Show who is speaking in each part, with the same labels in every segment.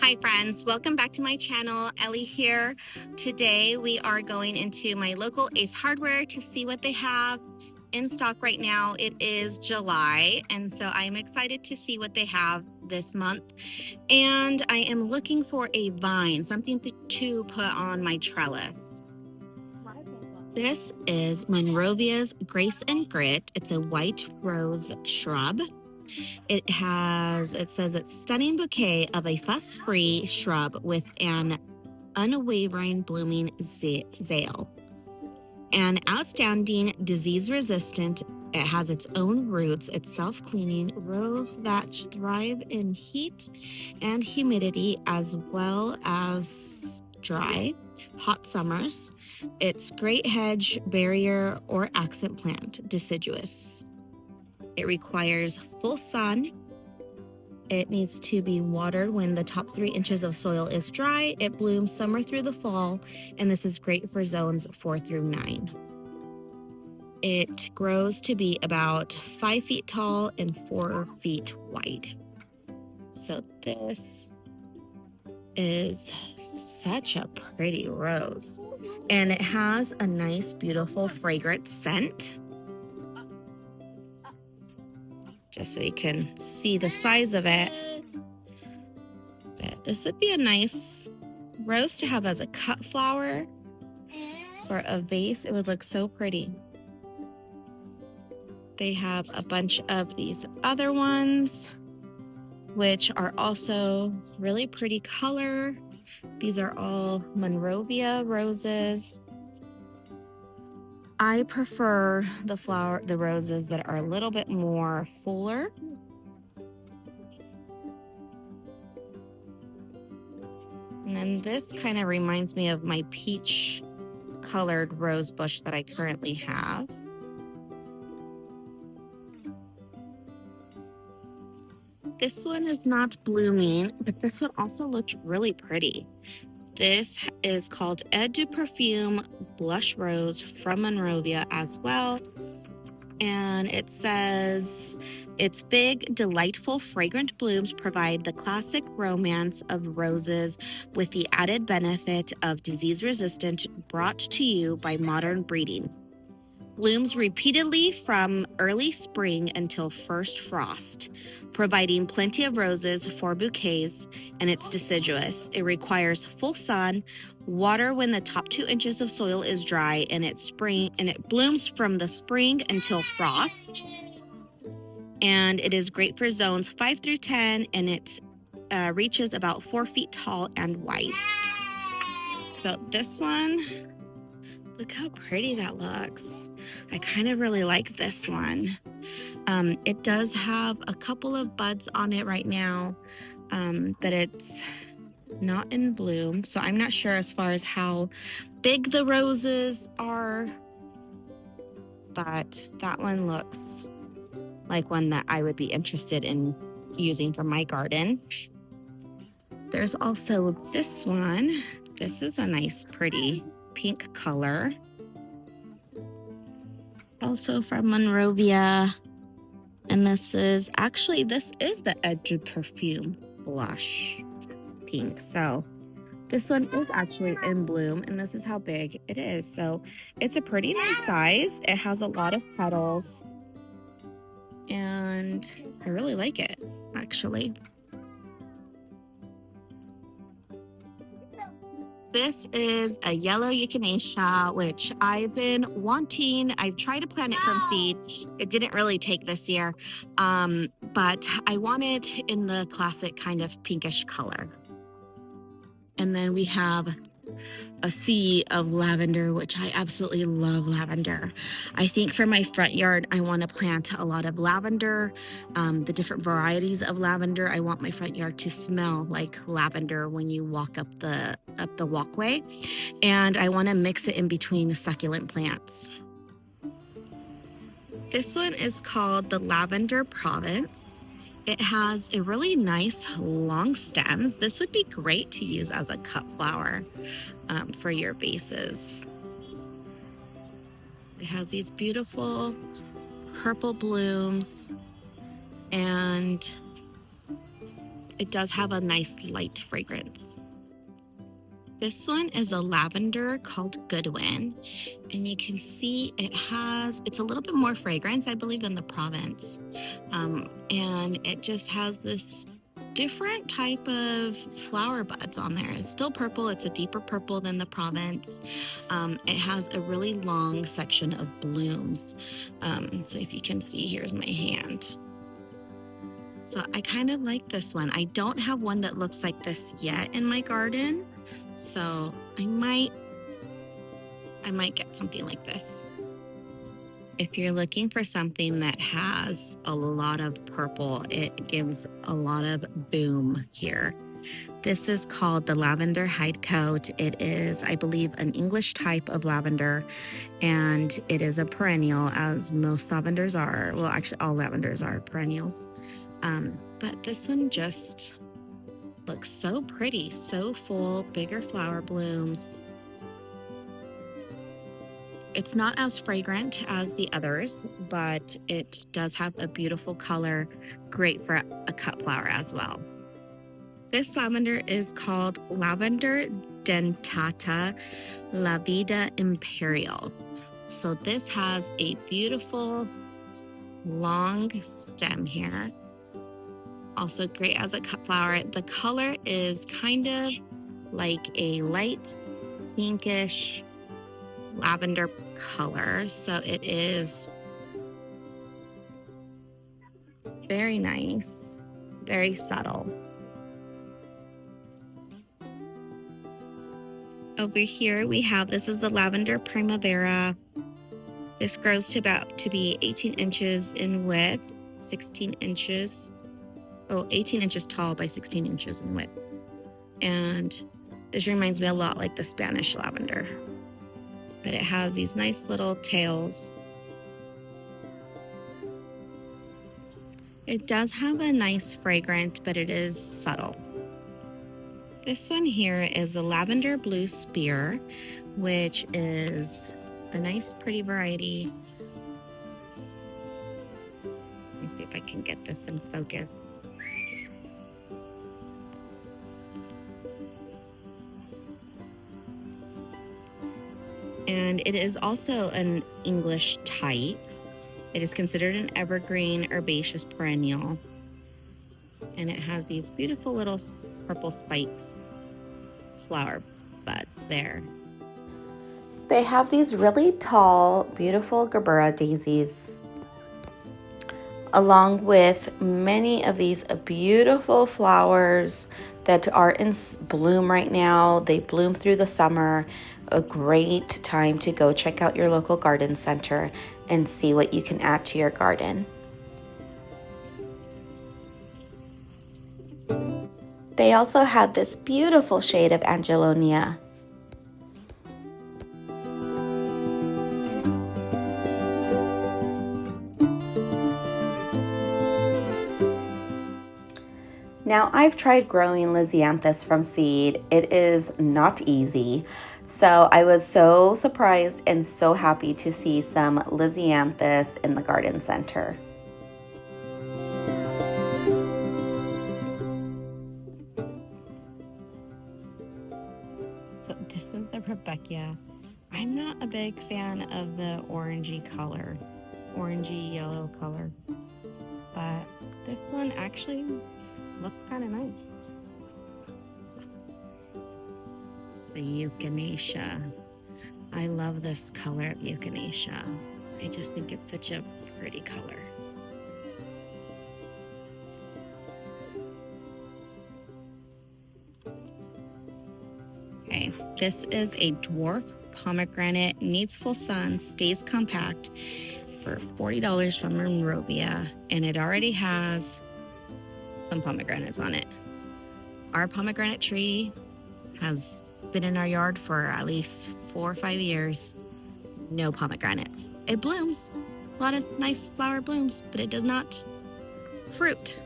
Speaker 1: Hi friends, welcome back to my channel. Ellie here. Today we are going into my local Ace Hardware to see what they have in stock right now. It is July, and so I'm excited to see what they have this month. And I am looking for a vine, something to put on my trellis. This is Monrovia's Grace and Grit. It's a white rose shrub. It says it's stunning bouquet of a fuss-free shrub with an unwavering blooming zale. An outstanding disease-resistant, it has its own roots, it's self-cleaning rose that thrive in heat and humidity as well as dry, hot summers. It's great hedge, barrier, or accent plant, deciduous. It requires full sun. It needs to be watered when the top 3 inches of soil is dry. It blooms summer through the fall, and this is great for zones 4 through 9. It grows to be about 5 feet tall and 4 feet wide. So this is such a pretty rose, and it has a nice, beautiful, fragrant scent. Just so you can see the size of it. But this would be a nice rose to have as a cut flower for a vase. It would look so pretty. They have a bunch of these other ones, which are also really pretty color. These are all Monrovia roses. I prefer the roses that are a little bit more fuller. And then this kind of reminds me of my peach colored rose bush that I currently have. This one is not blooming, but this one also looked really pretty. This is called Eau de Perfume Blush Rose from Monrovia as well. And it says, its big, delightful, fragrant blooms provide the classic romance of roses with the added benefit of disease resistant brought to you by modern breeding. Blooms repeatedly from early spring until first frost, providing plenty of roses for bouquets, and it's deciduous. It requires full sun, water when the top 2 inches of soil is dry, and it blooms from the spring until frost. And it is great for zones 5 through 10, and it reaches about 4 feet tall and wide. So this one, look how pretty that looks. I kind of really like this one. It does have a couple of buds on it right now, but it's not in bloom. So I'm not sure as far as how big the roses are, but that one looks like one that I would be interested in using for my garden. There's also this one. This is a nice, pretty pink color. Also from Monrovia. And this is the Eau de Perfume blush pink. So this one is actually in bloom, and this is how big it is. So it's a pretty nice size. It has a lot of petals, and I really like it, actually. This is a yellow echinacea, which I've been wanting. I've tried to plant it from seed. It didn't really take this year, but I want it in the classic kind of pinkish color. And then we have a sea of lavender, which I absolutely love lavender. I think for my front yard, I want to plant a lot of lavender, the different varieties of lavender. I want my front yard to smell like lavender when you walk up the walkway, and I want to mix it in between the succulent plants. This one is called the Lavender Province. It has a really nice long stems. This would be great to use as a cut flower for your vases. It has these beautiful purple blooms, and it does have a nice light fragrance. This one is a lavender called Goodwin, and you can see it's a little bit more fragrance, I believe, than the Provence. And it just has this different type of flower buds on there. It's still purple. It's a deeper purple than the Provence. It has a really long section of blooms. So if you can see, here's my hand. So I kind of like this one. I don't have one that looks like this yet in my garden, so I might get something like this. If you're looking for something that has a lot of purple, it gives a lot of boom here. This is called the Lavender Hide Coat. It is, I believe, an English type of lavender, and it is a perennial, as most lavenders are. Well, actually, all lavenders are perennials. But this one just looks so pretty, so full, bigger flower blooms. It's not as fragrant as the others, but it does have a beautiful color, great for a cut flower as well. This lavender is called Lavender dentata La Vida Imperial. So this has a beautiful long stem here. Also great as a cut flower. The color is kind of like a light pinkish lavender color. So it is very nice, very subtle. Over here we have, this is the Lavender Primavera. This grows to be 18 inches in width, 18 inches tall by 16 inches in width. And this reminds me a lot like the Spanish lavender, but it has these nice little tails. It does have a nice fragrance, but it is subtle. This one here is the Lavender Blue Spear, which is a nice pretty variety. Let me see if I can get this in focus. And it is also an English type. It is considered an evergreen herbaceous perennial. And it has these beautiful little purple spikes, flower buds there.
Speaker 2: They have these really tall, beautiful Gerbera daisies, along with many of these beautiful flowers that are in bloom right now. They bloom through the summer. A great time to go check out your local garden center and see what you can add to your garden. They also had this beautiful shade of angelonia. Now, I've tried growing lisianthus from seed. It is not easy. So I was so surprised and so happy to see some lisianthus in the garden center.
Speaker 1: So this is the Rebecca. I'm not a big fan of the orangey yellow color, but this one actually looks kind of nice. The echinacea. I love this color of echinacea. I just think it's such a pretty color. Okay, this is a dwarf pomegranate, needs full sun, stays compact, for $40 from Monrovia, and it already has some pomegranates on it. Our pomegranate tree has been in our yard for at least 4 or 5 years. No pomegranates. It blooms, a lot of nice flower blooms, but it does not fruit,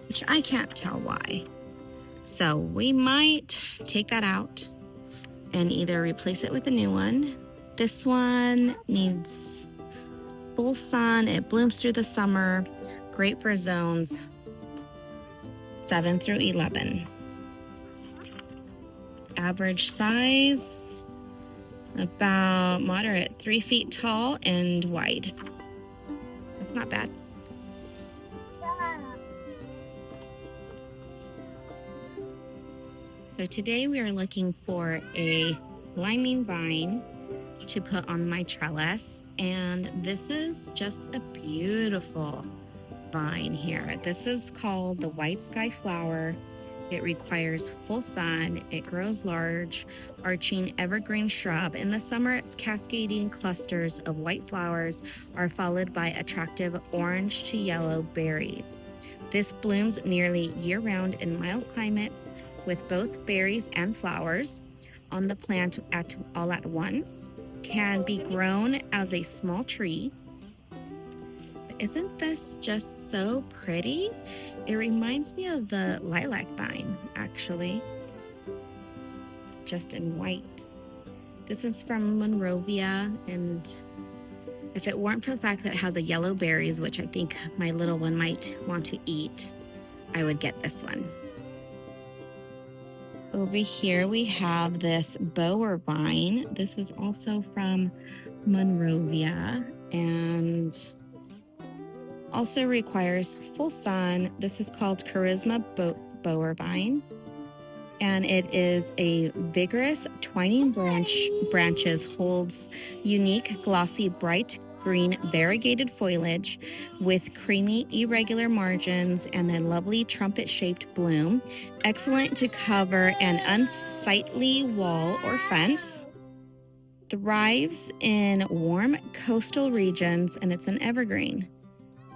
Speaker 1: which I can't tell why. So we might take that out and either replace it with a new one. This one needs full sun. It blooms through the summer. Great for zones 7 through 11. Average size, about moderate, 3 feet tall and wide. That's not bad. So today we are looking for a climbing vine to put on my trellis, and this is just a beautiful vine here. This is called the white sky flower. It requires full sun. It grows large, arching evergreen shrub. In the summer, its cascading clusters of white flowers are followed by attractive orange to yellow berries. This blooms nearly year-round in mild climates with both berries and flowers on the plant all at once. Can be grown as a small tree. Isn't this just so pretty? It reminds me of the lilac vine, actually, just in white. This is from Monrovia, and if it weren't for the fact that it has the yellow berries, which I think my little one might want to eat, I would get this one. Over here we have this bower vine. This is also from Monrovia and also requires full sun. This is called Charisma bower vine, and it is a vigorous twining branches, holds unique glossy bright green variegated foliage with creamy irregular margins and a lovely trumpet-shaped bloom, excellent to cover an unsightly wall or fence. Thrives in warm coastal regions, and it's an evergreen.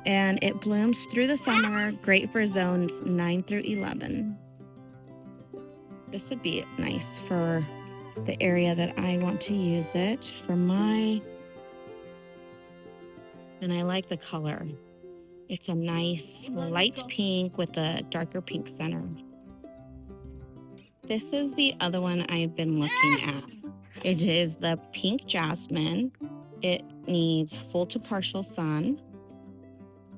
Speaker 1: And it blooms through the summer, great for zones 9 through 11. This would be nice for the area that I want to use it for and I like the color. It's a nice light pink with a darker pink center. This is the other one I've been looking at. It is the pink jasmine. It needs full to partial sun.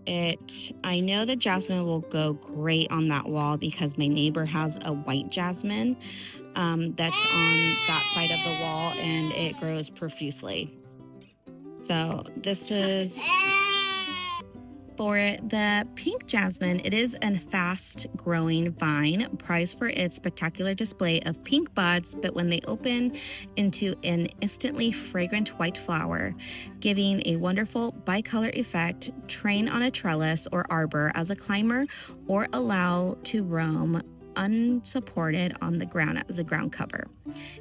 Speaker 1: I know the jasmine will go great on that wall because my neighbor has a white jasmine that's on that side of the wall, and it grows profusely. So this is for the pink jasmine. It is a fast-growing vine, prized for its spectacular display of pink buds, but when they open into an instantly fragrant white flower, giving a wonderful bicolor effect. Train on a trellis or arbor as a climber, or allow to roam unsupported on the ground as a ground cover.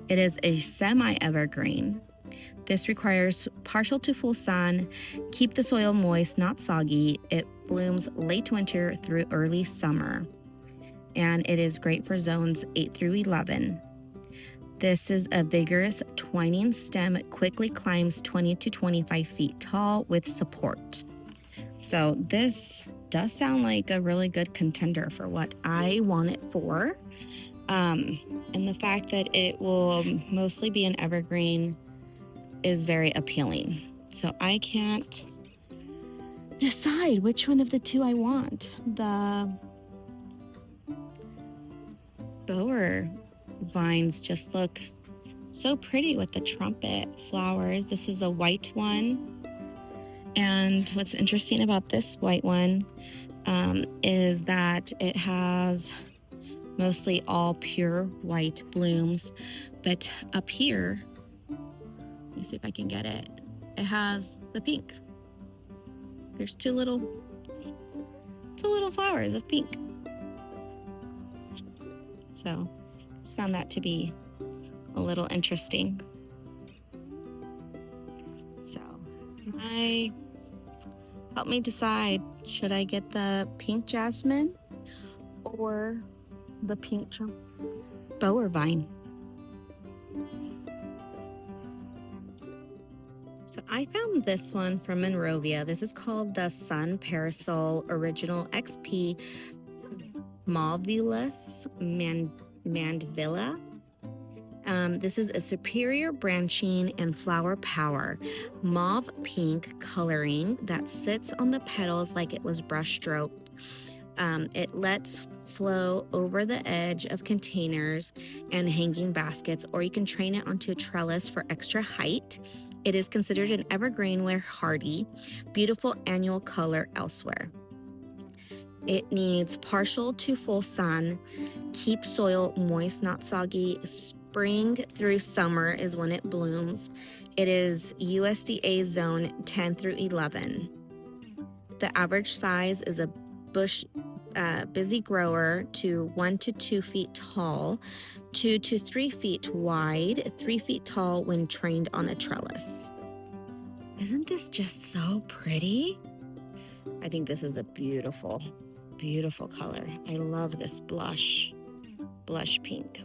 Speaker 1: It is a semi-evergreen. This requires partial to full sun. Keep the soil moist, not soggy. It blooms late winter through early summer, and it is great for zones 8 through 11. This is a vigorous twining stem, quickly climbs 20 to 25 feet tall with support. So this does sound like a really good contender for what I want it for. And the fact that it will mostly be an evergreen is very appealing. So I can't decide which one of the two I want. The bower vines just look so pretty with the trumpet flowers. This is a white one. And what's interesting about this white one is that it has mostly all pure white blooms, but up here, let me see if I can get it. It has the pink. There's two little flowers of pink. So just found that to be a little interesting. So help me decide, should I get the pink jasmine or the pink bower vine? So I found this one from Monrovia. This is called the Sun Parasol Original XP Malvulus mandvilla. This is a superior branching and flower power, mauve pink coloring that sits on the petals like it was brush stroked. It lets flow over the edge of containers and hanging baskets, or you can train it onto a trellis for extra height. It is considered an evergreen where hardy, beautiful annual color elsewhere. It needs partial to full sun, keep soil moist, not soggy. Spring through summer is when it blooms. It is USDA zone 10 through 11. The average size is a bush busy grower to 1 to 2 feet tall, 2 to 3 feet wide, 3 feet tall when trained on a trellis. Isn't this just so pretty? I think this is a beautiful, beautiful color. I love this blush pink.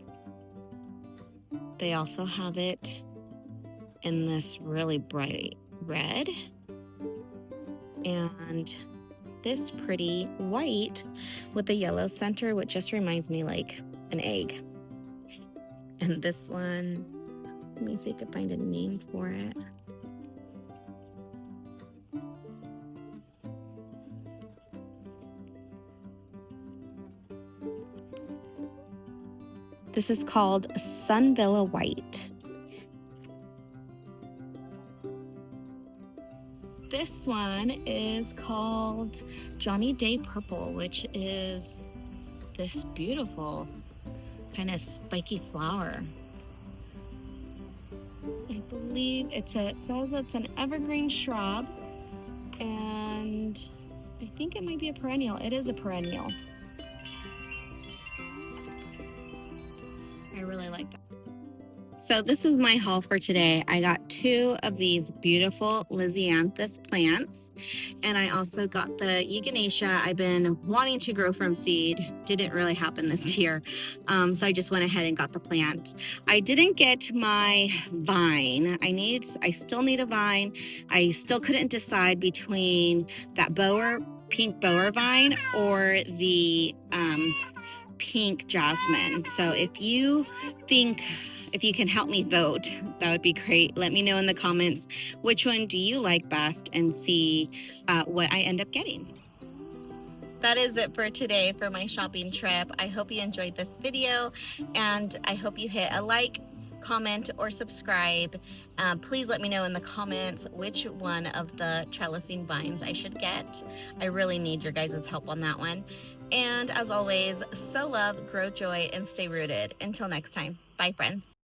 Speaker 1: They also have it in this really bright red and this pretty white with a yellow center, which just reminds me like an egg. And this one, let me see if I can find a name for it. This is called Sunvilla White. This one is called Johnny Day Purple, which is this beautiful kind of spiky flower. I believe it says it's an evergreen shrub, and I think it might be a perennial. It is a perennial. I really like that. So this is my haul for today. I got 2 of these beautiful lisianthus plants, and I also got the echinacea I've been wanting to grow from seed. Didn't really happen this year, so I just went ahead and got the plant. I didn't get my vine. I still need a vine. I still couldn't decide between that pink bower vine or the pink jasmine. So if you can help me vote, that would be great. Let me know in the comments which one do you like best and see what I end up getting. That is it for today for my shopping trip. I hope you enjoyed this video, and I hope you hit a like, comment, or subscribe. Please let me know in the comments which one of the trellising vines I should get. I really need your guys' help on that one. And as always, sow love, grow joy, and stay rooted. Until next time, bye friends.